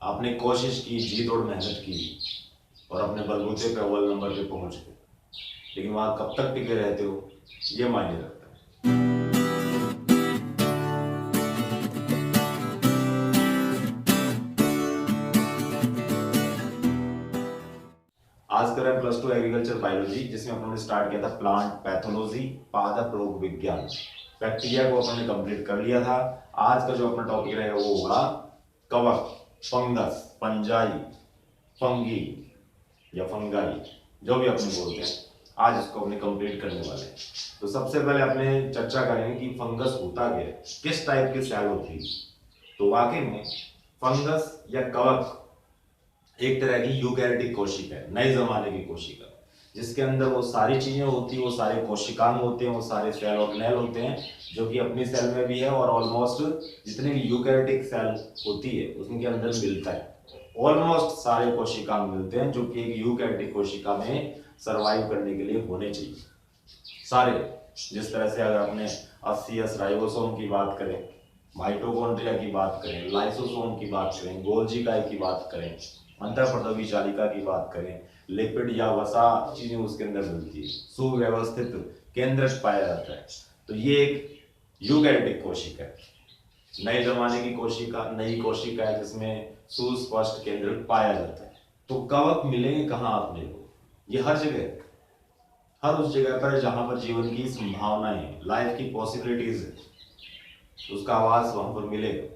आपने कोशिश की, जी तोड़ मेहनत की और अपने बलबूते पे अव्वल नंबर पे पहुंच गए, लेकिन वहां कब तक टिके रहते हो ये मायने रखता है। आज करें +2 एग्रीकल्चर बायोलॉजी, जिसमें अपने स्टार्ट किया था प्लांट पैथोलॉजी, पादप रोग विज्ञान। बैक्टीरिया को अपने कंप्लीट कर लिया था। आज का जो अपना टॉपिक रहेगा वो होगा कवक, फंगस, पंजाई, फंगी या फंगाई, जो भी अपने बोलते हैं। आज इसको अपने कंप्लीट करने वाले हैं। तो सबसे पहले अपने चर्चा करेंगे कि फंगस होता क्या है, किस टाइप की सेल होती है। तो वाकई में फंगस या कवक एक तरह की यूकैरियोटिक कोशिका है, नए जमाने की कोशिका, जिसके अंदर वो सारी चीजें होती है, वो सारे कोशिकांग होते हैं, वो सारे सेल ऑर्गेनेल होते हैं, जो कि अपनी सेल में भी है और ऑलमोस्ट जितने भी यूकैरियोटिक सेल होती है उनके अंदर मिलता है। ऑलमोस्ट सारे कोशिकांग मिलते हैं जो कि एक यूकैरियोटिक कोशिका में सरवाइव करने के लिए होने चाहिए सारे। जिस तरह से अगर अपने 80 राइबोसोम की बात करें, माइटोकॉन्ड्रिया की बात करें, लाइसोसोम की बात करें, गोल्जी इकाई की बात करें, अंतःपटवी जालिका की बात करें, लिपिड या वसा चीजें उसके अंदर मिलती है, सुव्यवस्थित केंद्र पाया जाता है। तो ये एक यूकैरियोटिक कोशिका है, नए जमाने की कोशिका, नई कोशिका है जिसमें सुस्पष्ट केंद्र पाया जाता है। तो कवक मिलेंगे कहाँ अपने को? ये हर जगह, हर उस जगह पर जहां पर जीवन की संभावनाएं, लाइफ की पॉसिबिलिटीज है, उसका आवास वहां पर मिलेगा।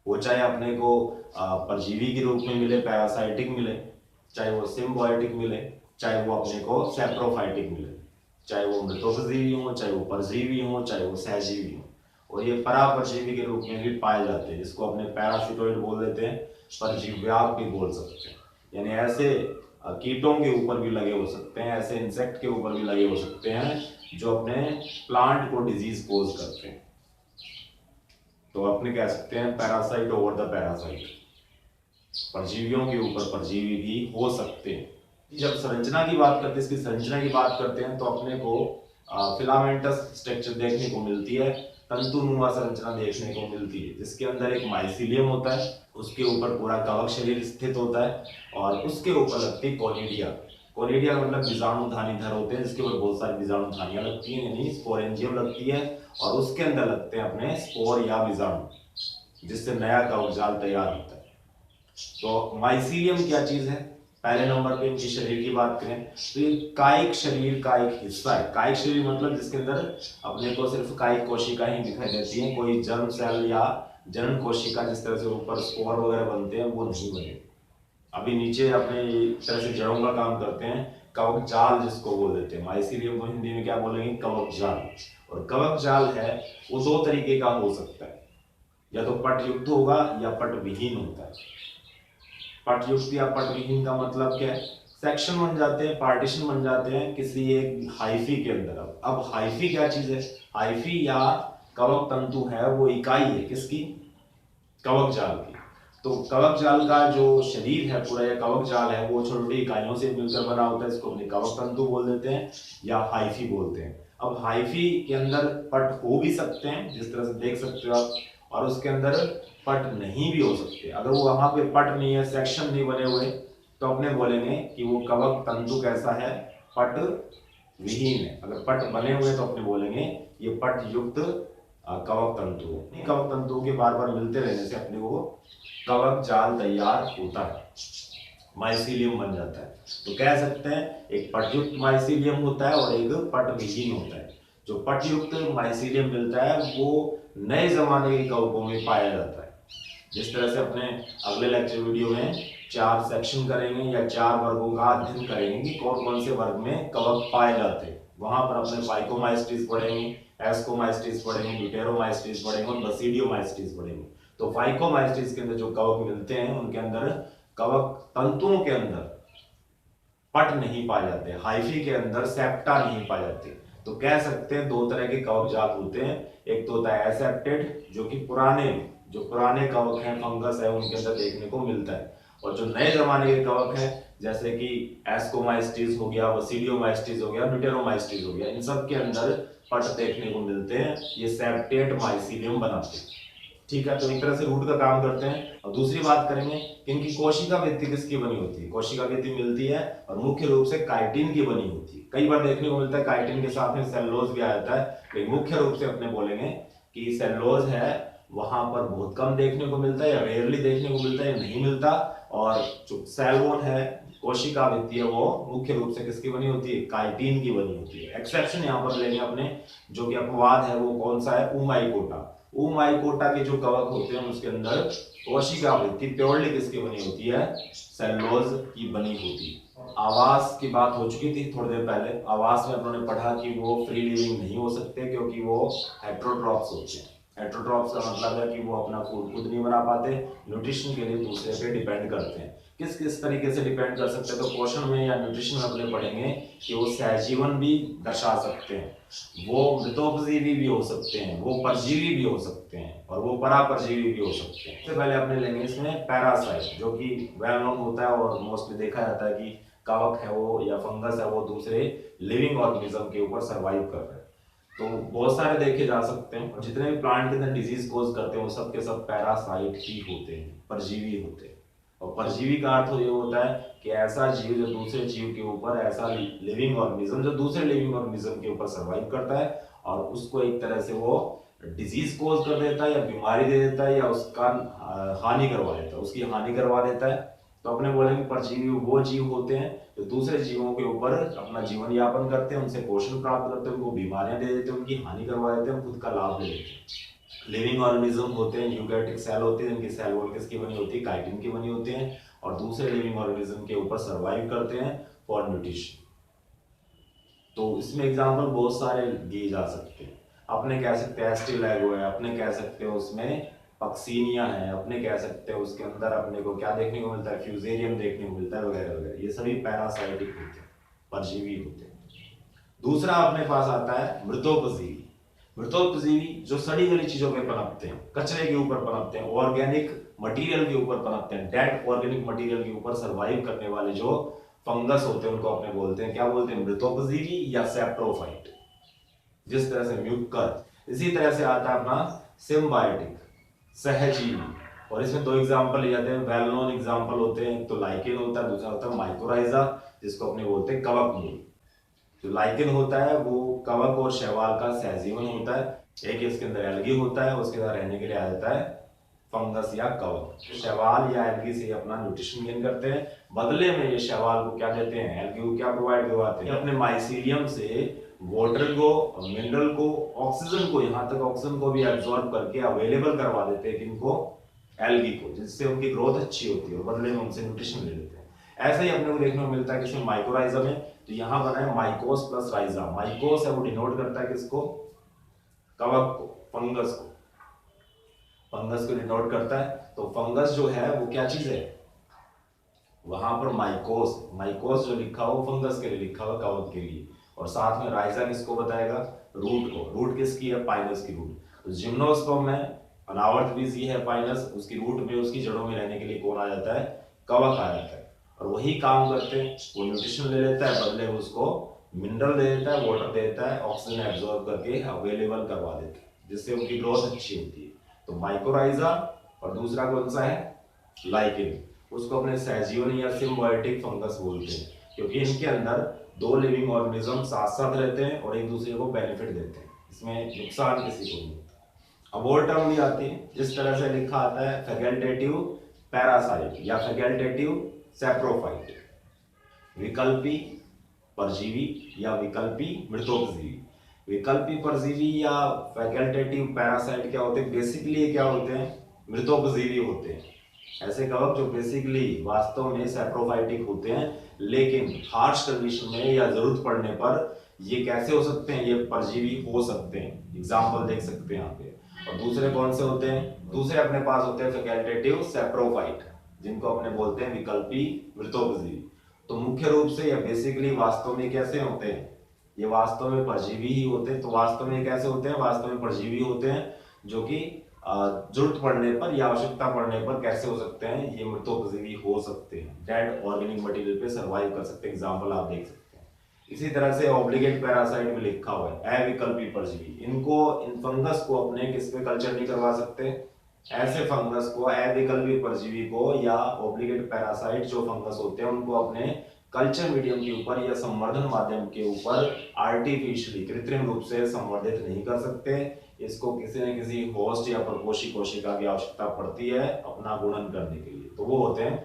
वो चाहे अपने को परजीवी के रूप में मिले, पैरासाइटिक मिले, चाहे वो सिम्बायोटिक मिले, चाहे वो अपने को सेप्रोफाइटिक मिले, चाहे वो मृतोपजीवी हो, चाहे वो परजीवी हो, चाहे वो सहजीवी हो। और ये परापरजीवी के रूप में भी पाए जाते हैं, जिसको अपने पैरासिटोइड बोल देते हैं, परजीव्याग भी बोल सकते हैं। यानी ऐसे कीटों के ऊपर भी लगे हो सकते हैं, ऐसे इंसेक्ट के ऊपर भी लगे हो सकते हैं जो अपने प्लांट को डिजीज पोज करते हैं। तो अपने कह सकते हैं पैरासाइट ओवर द पैरासाइट, परजीवियों के ऊपर परजीवी भी हो सकते हैं। जब संरचना की बात करते हैं, इसकी संरचना की बात करते हैं, तो अपने को फिलामेंटस स्ट्रक्चर देखने को मिलती है, तंतुनुमा संरचना देखने को मिलती है, जिसके अंदर एक माइसीलियम होता है, उसके ऊपर पूरा कवक शरीर स्थित होता है और उसके ऊपर लगती है कोनिडिया। कोनिडिया का मतलब बीजाणुधानीधर होते हैं, जिसके ऊपर बहुत सारी बीजाणुधानियां लगती हैं, यानी स्पोरेंजियम लगती है और उसके अंदर लगते हैं अपने स्पोर या बीजाणु, जिससे नया कवक जाल तैयार होता है। तो माइसीलियम क्या चीज है? पहले नंबर पे इनकी शरीर की बात करें तो ये कायिक शरीर का एक हिस्सा है। कायिक शरीर मतलब जिसके अंदर अपने को सिर्फ कायिक कोशिका ही दिखाई देती है, कोई जर्म सेल या जनन कोशिका जिस तरह से ऊपर स्पोर वगैरह बनते हैं वो नहीं बने। अभी नीचे अपने तरह से जड़ों का काम करते हैं, कवक जाल जिसको बोल देते हैं। माइसीलियम को हिंदी में क्या बोलेंगे? कवक जाल। और कवक जाल है वो दो तरीके का हो सकता है, या तो पट युक्त होगा या पट विहीन होता है। पट युक्त या पट विहीन का मतलब क्या है? सेक्शन बन जाते हैं, पार्टीशन बन जाते हैं किसी एक हाइफी के अंदर। अब हाइफी क्या चीज है? हाइफी या कवक तंतु है वो इकाई है किसकी? कवक जाल की। तो कवक जाल का जो शरीर है पूरा, या कवक जाल है, वो छोटी छोटी इकाइयों से मिलकर बना होता है, इसको अपने कवक तंतु बोल देते हैं या हाइफी बोलते हैं। अब हाइफी के अंदर पट हो भी सकते हैं, जिस तरह से देख सकते हो आप, और उसके अंदर पट नहीं भी हो सकते। अगर वो वहां पे पट नहीं है, सेक्शन नहीं बने हुए, तो अपने बोलेंगे कि वो कवक तंतु कैसा है? पट विहीन है। अगर पट बने हुए तो अपने बोलेंगे ये पट युक्त कवक तंतु है। कवक तंतु के बार बार मिलते रहने से अपने को कवक जाल तैयार होता है, माइसीलियम बन जाता है। तो कह सकते हैं एक पटयुक्त माइसीलियम होता है और एक पट विहीन होता है। जो पटयुक्त माइसीलियम मिलता है वो नए जमाने के कवकों में पाया जाता है। जिस तरह से अपने अगले लेक्चर वीडियो में 4 सेक्शन करेंगे या 4 वर्गों का अध्ययन करेंगे कि कौन कौन से वर्ग में कवक पाए जाते हैं। वहां पर अपने फाइकोमाइस्टीज पढ़ेंगे, एस्कोमाइस्टीज पढ़ेंगे, ब्यूटेरोमाइस्टीज पढ़ेंगे और बसीडियोमाइस्टीज पढ़ेंगे। तो फाइकोमाइस्टीज के अंदर जो कवक मिलते हैं उनके अंदर कवक तंतुओं के अंदर पट नहीं पाए जाते, हाइफी के अंदर सेप्टा नहीं पाए जाते। तो कह सकते हैं दो तरह के कवक जात होते हैं। एक तो होता है एसेप्टेड, जो कि पुराने कवक हैं, फंगस है, उनके अंदर देखने को मिलता है। और जो नए जमाने के कवक हैं जैसे कि एस्कोमाइस्टीज हो गया, बसीडियोमाइस्टीज हो गया, ब्यूटेरोमाइस्टीज हो गया, इन सब के अंदर पट देखने को मिलते हैं। ये सेप्टेट माइसीलियम बनाते हैं। ठीक है, तो एक तरह से रूट का काम करते हैं। और दूसरी बात करेंगे कि इनकी कोशिका भित्ति किसकी बनी होती है। कोशिका भित्ति मिलती है और मुख्य रूप से काइटिन की बनी होती है। कई बार देखने को मिलता है काइटिन के साथ में सेलुलोज भी आ जाता है, लेकिन मुख्य रूप से अपने बोलेंगे कि सेलुलोज है वहां पर बहुत कम देखने को मिलता है, या रेयरली देखने को मिलता है, या नहीं मिलता। और जो सेल वॉल है, कोशिका भित्ति है, वो मुख्य रूप से किसकी बनी होती है, काइटिन की बनी होती है। एक्सेप्शन यहाँ पर लेंगे अपने, जो कि अपवाद है वो कौन सा है, ऊमाइकोटा। ऊमाइकोटा के जो कवक होते हैं उसके अंदर कोशिका भित्ति प्योरली किसकी बनी होती है, सेलुलोज की बनी होती है। आवास की बात हो चुकी थी थोड़ी देर पहले। आवास में अपनों ने पढ़ा कि वो फ्री लिविंग नहीं हो सकते, क्योंकि वो हेट्रोट्रॉप्स होते हैं। हेट्रोट्रॉप्स का मतलब है कि वो अपना फूड खुद नहीं बना पाते, न्यूट्रिशन के लिए दूसरे पे डिपेंड करते हैं। किस किस तरीके से डिपेंड कर सकते हैं, तो पोषण में या न्यूट्रिशन में अपने पढ़ेंगे कि वो सहजीवन भी दर्शा सकते हैं, वो मृतोपजीवी भी हो सकते हैं, वो परजीवी भी हो सकते हैं, और वो परापरजीवी भी हो सकते हैं। सबसे पहले अपने लेंगे इसमें पैरासाइट, जो कि वेल नोन होता है और मोस्टली देखा जाता है कि कवक है वो या फंगस है वो दूसरे लिविंग ऑर्गेनिज्म के ऊपर सर्वाइव कर रहे हैं। तो बहुत सारे देखे जा सकते हैं, और जितने भी प्लांट के अंदर डिजीज कोज करते हैं वो सब के सब पैरासाइट ही होते हैं, परजीवी होते हैं। और परजीवी का अर्थ ये होता है कि ऐसा जीव जो दूसरे जीव के ऊपर, ऐसा लिविंग ऑर्गेनिज्म जो दूसरे लिविंग ऑर्गेनिज्म के ऊपर सर्वाइव करता है और उसको एक तरह से वो डिजीज कोज कर देता है, या बीमारी दे देता है, या उसका हानि करवा देता है, उसकी हानि करवा देता है। तो अपने बोलेंगे परजीवी वो जीव होते हैं जो दूसरे जीवों के ऊपर अपना जीवन यापन करते हैं, उनसे पोषण प्राप्त करते हैं, उनको बीमारियां दे देते हैं, उनकी हानि करवा देते हैं, खुद का लाभ ले लेते हैं। लिविंग ऑर्गेनिज्म होते हैं, यूकैरियोटिक सेल होते हैं, इनकी सेल वॉल किसकी बनी होती है, काइटिन की बनी होती है, और दूसरे लिविंग ऑर्गेनिज्म के ऊपर सर्वाइव करते हैं फॉर न्यूट्रिशन। तो इसमें एग्जांपल बहुत सारे दिए जा सकते हैं। अपने कह सकते हैं एस्टिलैगो है, अपने कह सकते हो उसमें पक्सीनिया है, अपने कह सकते हैं उसके अंदर अपने को क्या देखने को मिलता है, फ्यूजेरियम देखने को मिलता है, वगैरह वगैरह। ये सभी पैरासाइटिक होते हैं, परजीवी होते हैं। दूसरा अपने पास आता है मृतोपजीवी। मृतोपजीवी जो सड़ी गली चीजों पे पनपते हैं, कचरे के ऊपर पनपते हैं, ऑर्गेनिक मटेरियल के ऊपर पनपते हैं, डेड ऑर्गेनिक मटेरियल के ऊपर सर्वाइव करने वाले जो फंगस होते हैं उनको अपने बोलते हैं, क्या बोलते हैं, मृतोपजीवी या सैप्रोफाइट। जिस तरह से म्यूकर, इसी तरह से आता है अपना सिम्बायोटिक, सहजीवी। और इसमें दो एग्जांपल लिए जाते हैं, वेल नोन एग्जांपल होते हैं, एक तो लाइकेन होता है, दूसरा होता है माइकोराइजा, जिसको अपने बोलते हैं कवक मूल। जो लाइकेन होता है वो कवक और शैवाल का सहजीवन होता है। एक इसके अंदर एल्गी होता है, उसके अंदर रहने के लिए आ जाता है फंगस या कवक। शैवाल या एल्गी से अपना न्यूट्रिशन गेन करते हैं, बदले में ये शैवाल को क्या देते हैं, एल्गी को क्या प्रोवाइड करवाते हैं, अपने माइसीलियम से वाटर को, मिनरल को, ऑक्सीजन को, यहाँ तक ऑक्सीजन को भी एब्जॉर्ब करके अवेलेबल करवा देते हैं किनको, एल्गी को, जिससे उनकी ग्रोथ अच्छी होती है और बदले में उनसे न्यूट्रिशन ले लेते हैं। ऐसा ही अपने को देखने को मिलता है किसमें, माइकोराइजा में। तो यहाँ बना है माइकोस प्लस राइजा। माइकोस है वो डिनोट करता है किसको, कवक को, फंगस को, फंगस को डिनोट करता है। तो फंगस जो है वो क्या चीज है, वहां पर माइकोस, माइकोस जो लिखा हो फंगस के लिए लिखा हुआ, कवक के लिए। और साथ में राइजा किसको बताएगा, रूट को। रूट किसकी है, पाइनस की रूट। तो जिम्नोस्पर्म में अनावर्त बीज है पाइनस, उसकी रूट में, उसकी जड़ों में रहने के लिए कौन आ जाता है, कवक आ जाता है। और वही काम करते हैं, वो न्यूट्रिशन ले लेता है, बदले में उसको मिनरल दे देता है, वाटर दे देता है, ऑक्सीजन एब्जॉर्ब करके अवेलेबल करवा देता है, जिससे उनकी ग्रोथ अच्छी होती है। तो माइकोराइजा, और दूसरा कौन सा है, लाइकेन। उसको अपने सहजीवन या सिम्बायोटिक फंगस बोलते हैं, क्योंकि इनके अंदर दो लिविंग ऑर्गेनिज्म साथ साथ रहते हैं और एक दूसरे को बेनिफिट देते हैं, इसमें नुकसान किसी को नहीं होता। अब और टर्म भी आती है, जिस तरह से लिखा आता है फैकल्टेटिव पैरासाइट या फैकल्टेटिव सैप्रोफाइट, विकल्पी परजीवी या विकल्पी मृतोपजीवी। विकल्पी परजीवी या फैकल्टेटिव पैरासाइट क्या होते हैं, बेसिकली क्या होते हैं, मृतोपजीवी होते हैं। ऐसे कवक जो बेसिकली वास्तव में सैप्रोफाइटिक होते हैं, लेकिन हार्श कंडीशन में या जरूरत पड़ने पर ये कैसे हो सकते हैं, ये परजीवी हो सकते हैं। एग्जांपल देख सकते हैं यहाँ पे। और दूसरे कौन से होते हैं, दूसरे अपने पास होते हैं फैकल्टेटिव सैप्रोफाइट, जिनको अपने बोलते हैं विकल्पी मृतोपजीवी। तो मुख्य रूप से या बेसिकली वास्तव में कैसे होते हैं, ये वास्तव में परजीवी ही होते हैं। तो वास्तव में कैसे होते हैं, वास्तव में परजीवी होते हैं, जो कि जरूरत पड़ने पर या आवश्यकता पड़ने पर कैसे हो सकते हैं, ये मृतोपजीवी हो सकते हैं, डेड ऑर्गेनिक मटेरियल पे सर्वाइव कर सकते हैं। एग्जांपल आप देख सकते हैं। इसी तरह से ऑब्लिगेट पैरासाइट में लिखा हुआ है अविकल्पी परजीवी। इनको, इन फंगस को अपने किस पे कल्चर नहीं करवा सकते, ऐसे फंगस को, अविकल्पी परजीवी को या ऑब्लिगेट पैरासाइट जो फंगस होते हैं उनको अपने कल्चर मीडियम के ऊपर या संवर्धन माध्यम के ऊपर आर्टिफिशियली कृत्रिम रूप से संवर्धित नहीं कर सकते। इसको किसी न किसी होस्ट या परपोषी कोशिका की आवश्यकता पड़ती है अपना गुणन करने के लिए। तो वो होते हैं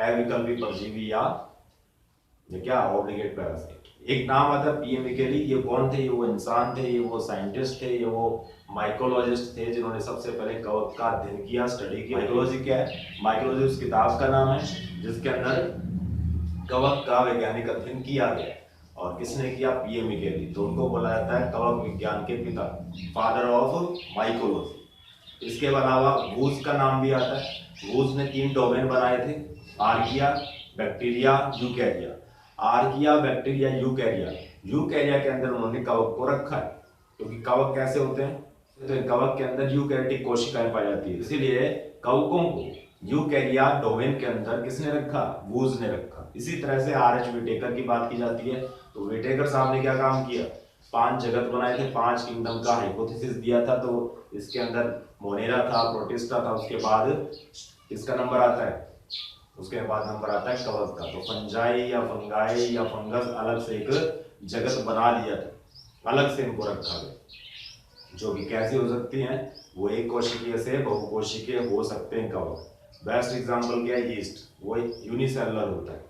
अविकल्पी परजीवी या ये क्या ऑब्लिगेट पैरासाइट। एक नाम आता है पीएम मिकेली। ये कौन थे? ये वो इंसान थे, ये वो साइंटिस्ट थे, ये वो माइकोलॉजिस्ट थे जिन्होंने सबसे पहले कवक का अध्ययन किया, स्टडी किया। माइकोलॉजी क्या है? माइकोलॉजी उस किताब का नाम है जिसके अंदर कवक का वैज्ञानिक अध्ययन किया गया। और किसने किया? पीएम मिकेली। तो उनको बोला जाता है कवक विज्ञान के पिता, फादर ऑफ माइकोलॉजी। इसके अलावा वूज का नाम भी आता है। वूज ने 3 डोमेन बनाए थे, आर्किया, बैक्टीरिया, यूकैरिया। Archaea, bacteria, यूकैरिया। यूकैरिया के अंदर उन्होंने कवक को रखा है क्योंकि कवक कैसे होते हैं? तो कवक के अंदर यूकैरियोटिक कोशिकाएं पाई जाती है, इसीलिए कवकों को यूकैरिया डोमेन के अंदर किसने रखा? वूज ने रखा। इसी तरह से आर.एच. विटेकर की बात की जाती है। तो विटेकर साहब ने क्या काम किया? 5 जगत बनाए थे, 5 किंगडम का हाइपोथेसिस दिया था। तो इसके अंदर मोनेरा था, प्रोटिस्टा था, उसके बाद इसका नंबर आता है, उसके बाद नंबर आता है कवक का। तो फंजाई या फंगाई या फंगस अलग से एक जगत बना लिया था, अलग से इनको रखा गया, जो कि कैसी हो सकती हैं? वो एक कोशिकीय से बहुकोशिकीय हो सकते हैं कवक। बेस्ट एग्जांपल क्या है? यीस्ट। वो यूनिसेलुलर होता है,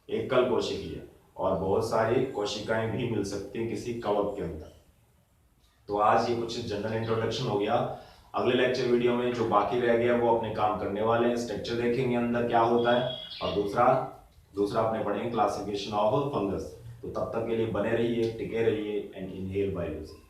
एकल कोशिकीय, और बहुत सारी कोशिकाएं भी मिल सकती हैं किसी कवक के अंदर। तो आज ये कुछ जनरल इंट्रोडक्शन हो गया। अगले लेक्चर वीडियो में जो बाकी रह गया वो अपने काम करने वाले हैं, स्ट्रक्चर देखेंगे अंदर क्या होता है, और दूसरा अपने पढ़ेंगे क्लासिफिकेशन ऑफ फंगस। तो तब तक के लिए बने रहिए, टिके रहिए एंड इनहेल बायोलॉजी।